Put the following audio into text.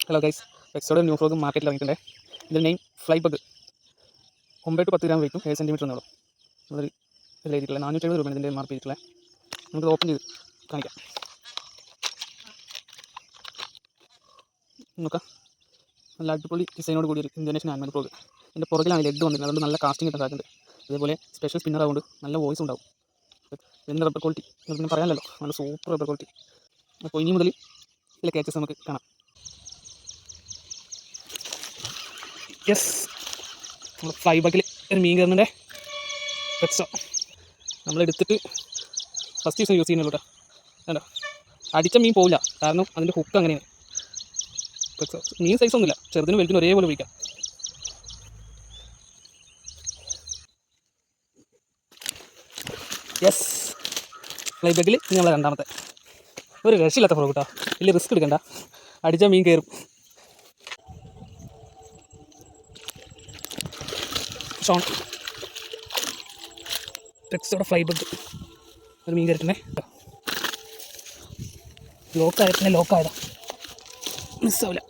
Hello guys, എക്സോടെ new frog മാർക്കറ്റിൽ ഇറങ്ങിയിട്ടുണ്ട്. ഇതിൻ്റെ name fly bug. 9 to 10 gram വെയിറ്റും 7 സെൻറ്റിമീറ്റർ എന്നുള്ളൂ. നമ്മളൊരു ഇതിൽ എഴുതിയിട്ടുള്ളത് 470 രൂപയാണ് ഇതിൻ്റെ മാർക്ക് ചെയ്തിട്ടുള്ളത്. നമുക്ക് ഓപ്പൺ ചെയ്ത് കാണിക്കാം. നോക്കാം, നല്ല അടിപൊളി ഡിസൈനോട് കൂടി ഒരു ഇന്തോനേഷ്യൻ ആൻമൽ ഫ്രോഗ്. ഇതിൻ്റെ പുറകിലാണ് ലെഗ് വന്നിട്ടുണ്ട്, അതുകൊണ്ട് നല്ല കാസ്റ്റിംഗ് കിട്ടാൻ സാധ്യതയുണ്ട്. അതേപോലെ സ്പെഷ്യൽ സ്പിന്നർ ആയതുകൊണ്ട് നല്ല വോയിസ് ഉണ്ടാവും. ഇതിൻ്റെ റബ്ബർ ക്വാളിറ്റി പിന്നെ പറയാമല്ലോ, നല്ല സൂപ്പർ റബ്ബർ ക്വാളിറ്റി. അപ്പോൾ ഇനി മുതൽ ഇതിലെ ക്യാച്ചസ് നമുക്ക് കാണാം. യെസ്, നമ്മൾ ഫ്ലൈ ബഗിൽ ഒരു മീൻ കയറുന്നുണ്ട്. പെറ്റ്സോ നമ്മളെടുത്തിട്ട് ഫസ്റ്റ് ദിവസം യൂസ് ചെയ്യുന്നുള്ളൂ കേട്ടോ. വേണ്ട, അടിച്ച മീൻ പോവില്ല, കാരണം അതിൻ്റെ ഹുക്ക് അങ്ങനെയാണ്. പെറ്റ്സോ മീൻ സൈസ് ഒന്നുമില്ല, ചെറുതിനും വലുതിനും ഒരേപോലെ പിടിക്കാം. യെസ്, ഫ്ലൈ ബഗിൽ ഇനി നമ്മളെ രണ്ടാമത്തെ ഒരു രക്ഷയില്ലാത്ത ഫ്രോഗ് കേട്ടോ. വലിയ റിസ്ക് എടുക്കണ്ട, അടിച്ച മീൻ കയറും. ഷോൺ പെറ്റ്സോടെ ഫ്ലൈ ബഗ് ഒരു മീൻ കയറിട്ടുണ്ടേ. ലോക്കായതാ, മിസ്സാവില്ല.